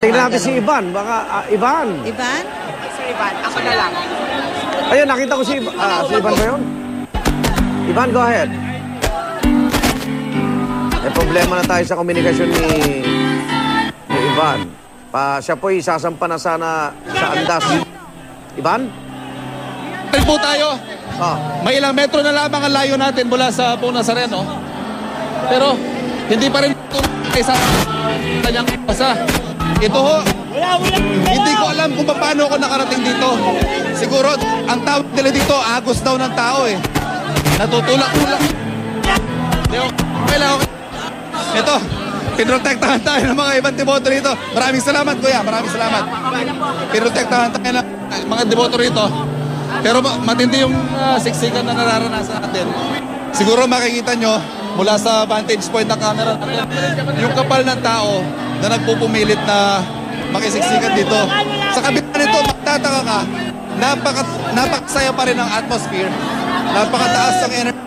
Tingnan natin si Ivan. Baka, Ivan. Ivan? Si Ivan, ako na lang. Ayun, nakita ko si Ivan. Si Ivan ba yun? Ivan, go ahead. May problema na tayo sa komunikasyon ni Ivan. Siya po'y sasampa na sana sa andas. Ivan? Rin po tayo. May ilang metro na lamang ang layo natin mula sa Pong Nazareno. Pero hindi pa rin isa kanyang basa. Ito ho, hindi ko alam kung paano ako nakarating dito. Siguro, ang tawag nila dito, agos daw ng tao eh. Natutulak-tulak. Ito, pinrotektahan tayo ng mga ibang deboto rito. Maraming salamat, kuya. Maraming salamat. Pinrotektahan tayo ng mga deboto rito. Pero matindi yung siksikan na nararanasan natin. Siguro makikita nyo mula sa vantage point ng camera natin, yung kapal ng tao na nagpupumilit na makisiksikan dito. Sa kabila nito, magtataka ka, napakasaya pa rin ang atmosphere, napakataas ng energy,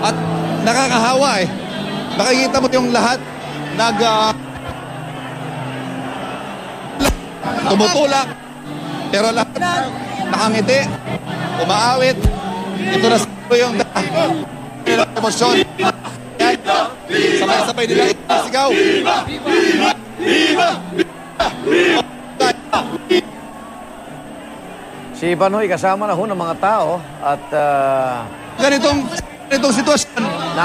at nakakahawa eh. Makikita mo yung lahat tumutulak, pero lahat nakangiti, umaawit. Ito na yung emosyon. Sabay-sabay nila sigaw. Viva! Viva! Si Ivan ho'y kasama na ho ng mga tao at ganitong sitwasyon,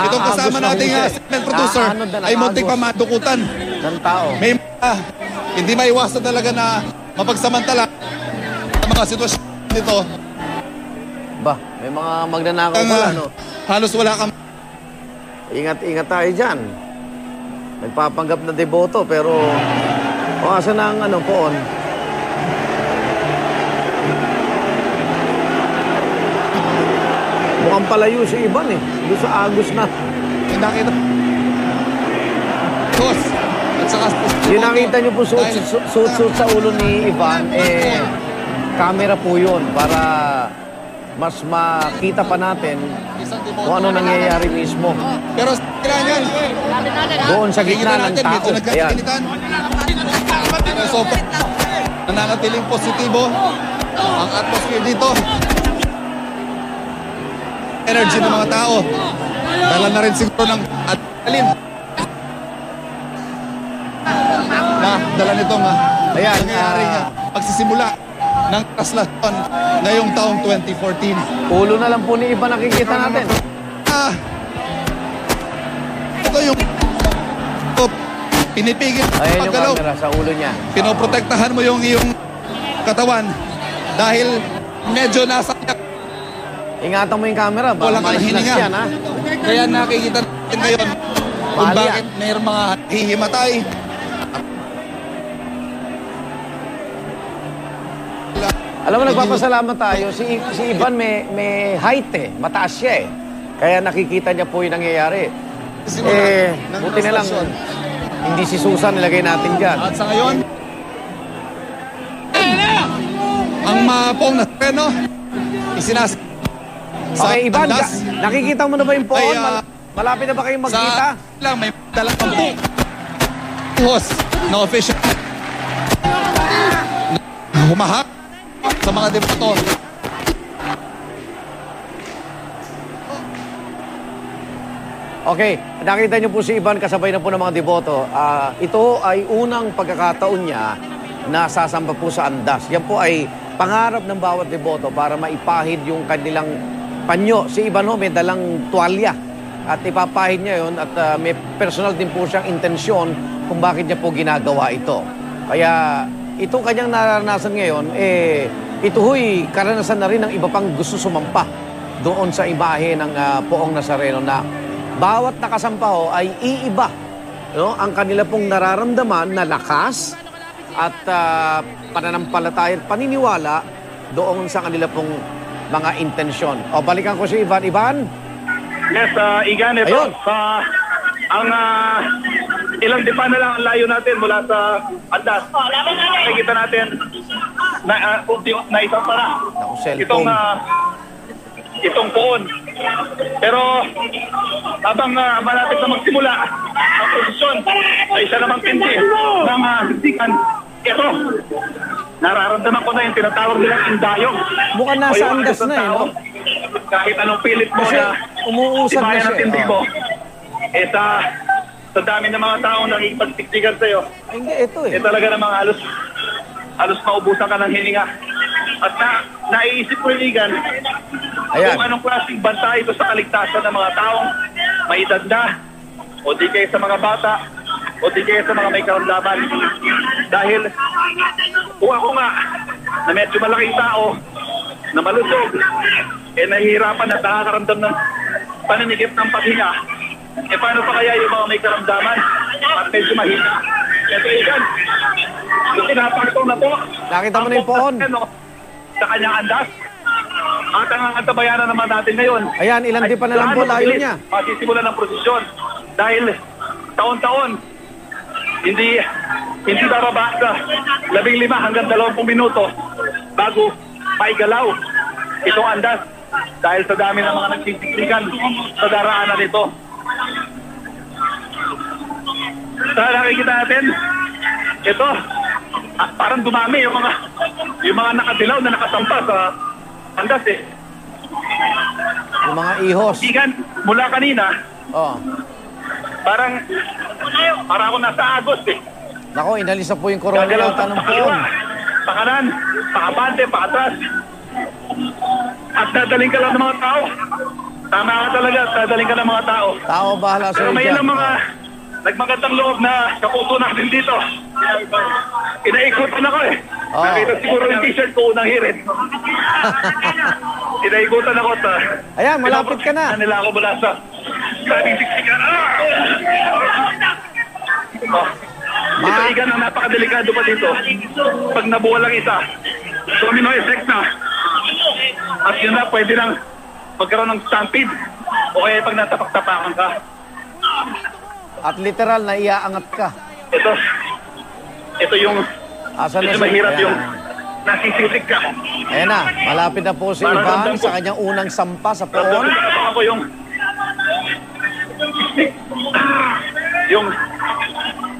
itong kasama nating segment producer ay muntik pa madukutan ng tao. May hindi maiwasan talaga na mapagsamantala ang mga sitwasyon nito. Ba, may mga magnanakaw pala, no? Halos wala kang... Ingat-ingat tayo dyan. Nagpapanggap na deboto, pero... asan na ang poon? Mukhang palayo si Ivan eh. Doon sa Agos na. Nakita. Boss. At saka... Yung nakita niyo po suot sa ulo ni Ivan, camera po yun para mas makita pa natin kung ano nangyayari mismo. Pero sa gitna niyan, doon sa gitna ng tao. Ayan. So, nananatiling positibo ang atmosphere dito. Energy ng mga tao. Dala na rin siguro ng adrenaline. Dala nitong nangyayari pagsisimula ng translasyon ngayong taong 2014. Ulo na lang po ni Ivan nakikita natin. Ito yung pinipigil ayan paggalaw. Yung camera sa ulo niya. Pinoprotektahan mo yung iyong katawan dahil medyo nasa... Ingatan mo yung camera. Walang kang hininga. Yan, ha? Kaya nakikita natin ngayon kung bakit mayroong mga hihimatay. Alam mo, nagpapasalamat tayo. Si Ivan may height eh. Mataas siya eh. Kaya nakikita niya po yung nangyayari. Buti na lang. Hindi si Susan nilagay natin dyan. At sa ngayon, ang Pong Nazareno, isinas sa okay, Ivan, andas. nakikita mo na ba yung poon? Malapit na ba kayong magkita? Sa lang, may dalang pampu. Hos na official. Humahak sa mga deboto. Okay, nakita niyo po si Ivan kasabay na po ng mga deboto. Ito ay unang pagkakataon niya na sasamba po sa andas. Yan po ay pangarap ng bawat deboto para maipahid yung kanilang panyo. Si Ivan ho, may dalang tuwalya at ipapahid niya yon at may personal din po siyang intensyon kung bakit niya po ginagawa ito. Kaya itong kanyang naranasan ngayon, ito ho'y karanasan na rin ng iba pang gusto sumampa doon sa imahe ng Poong Nazareno na bawat nakasampa ho ay iiba, no? Ang kanila pong nararamdaman na lakas at pananampalataya at paniniwala doon sa kanila pong mga intensyon. O, balikan ko si Ivan. Ivan? Yes, Igan, ito. Ang ilang dipa na lang ang layo natin mula sa andas. Nakikita natin na isang para. Itong poon. Pero habang malapit na magsimula ang posisyon ay isa namang pindi ng siksikan ito, nararamdaman ko na yung tinatawag nilang indayong. Mukhang nasa O yung andas isang na eh, tao, no? Kahit anong pilit mo Kasi na umuusad na ibayan siya. ang tindi Oh. mo, eh sa dami ng mga taong nakikipagtiktikan sa'yo, Ay, hindi, ito eh. eh talaga namang halos maubusan ka ng hininga. At naiisip ko Igan, Ayan. kung anong klaseng banta ito sa kaligtasan ng mga taong may edad na, o di kaya sa mga bata, o di kaya sa mga may karamdaman. Dahil kung ako nga, na medyo malaking tao, na malusog, eh nahihirapan at nakakaramdam ng paninigip ng paghinga, eh paano pa kaya yung mga may karamdaman at medyo mahina? Ito Igan, yung tinapagtong na to, Nakita mo na yung pohon. sa kanyang andas. At ang antabayanan naman natin ngayon. Ayan, ilang di pa na lang po layo niya. Masisimulan ng prosesyon. Dahil taon-taon, hindi bababa sa 15 hanggang 20 minuto bago maigalaw itong andas. Dahil sa dami ng mga nagsisiklikan sa daraanan nito. Sa nakikita natin, ito, parang dumami yung mga nakadilaw na nakasampa sa andas eh. Yung mga ihos. Igan, mula kanina, Oh. parang ako nasa Agos eh. Nako, inalis na po yung corona Gagalaw yata ng pakaliwa, pohon. pakanan, pakabante, pakatras. At dadaling ka lang ng mga tao. Tama ka talaga, dadaling ka ng mga tao. Tao bahala sa Pero iyo may dyan. ilang mga nagmagandang loob na kapuso natin dito. Inaikutan ako eh. Oh. Nakita siguro yung t-shirt ko unang hirit. Inaikutan ako sa... Ayan, malapit ka na. Nila ako mula sa... Sabing siksikan. Oh. Ito Igan, ang napakadelikado pa dito. Pag nabuwal lang isa, domino effect na. At yun na, pwede lang magkaroon ng stampede. O kaya pag natapak-tapakan ka. At literal na iaangat ka. Ito yung Asan na ito siya? mahirap Ayan. yung nasisisik ka. Ayan na, malapit na po si Parang Ivan ramdam ko. sa kanyang unang sampa sa poon. Ramdam ako yung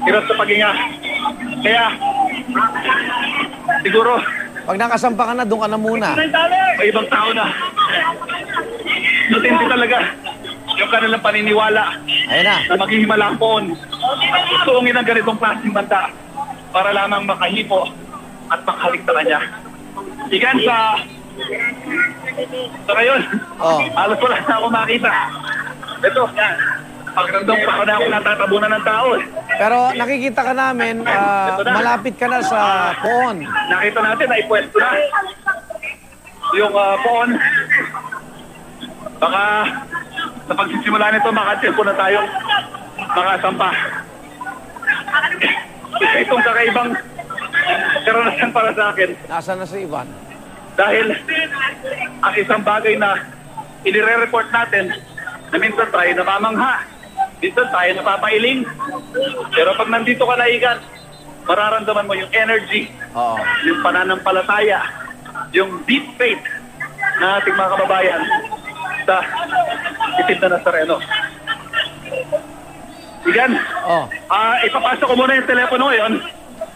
hirap sa paghinga. Kaya siguro Pag nakasampa ka na, doon ka na muna. may ibang tao na matindi talaga yung kanilang paniniwala Ayan na. na maghihimala ang poon. Gustuungin ang ganitong klaseng banta para lamang makahipo at makahalik sa kanya. Igan sa ngayon, Oh. halos wala na ako makita. Ito, yan. Pagramdam pa ako na ako natatabunan ng tao. Pero nakikita ka namin, malapit ka na sa poon. Nakita natin na ipwesto na yung poon. Baka sa pagsisimula nito, makatilpo na tayong makasampa. Isa itong kakaibang karanasan para sa akin. Nasaan na si Ivan? Dahil ang isang bagay na inire-report natin na minsan tayo namamangha, minsan tayo napapailing. Pero pag nandito ka na Igan, mararamdaman mo yung energy, Oo. yung pananampalataya, yung deep faith na ating mga kababayan sa itim na Nazareno. Igan, Oh. ipapasok ko muna yung telepono ngayon.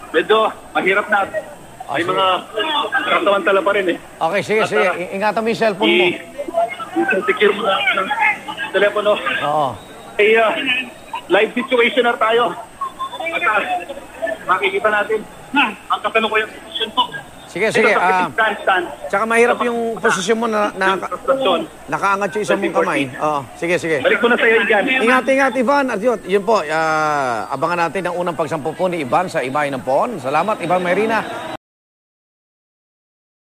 Medyo mahirap na. May sige. mga kasamantala pa rin eh. Okay, sige, sige. Ingatan mo yung cellphone mo. I-secure mo na ng telepono. Oo. Ay, live situationer tayo. At makikita natin ang kasalukuyang posisyon po. Sige, sige. Stand. Tsaka mahirap yung posisyon mo na nakaangat yung isang mong kamay. Oo. Sige, sige. Balik ko na sa iyo, Igan. Ingat, Ivan. At yun po, abangan natin ang unang pagsampo po ni Ivan sa Ibahay ng Poon. Salamat, Ivan Mayrina.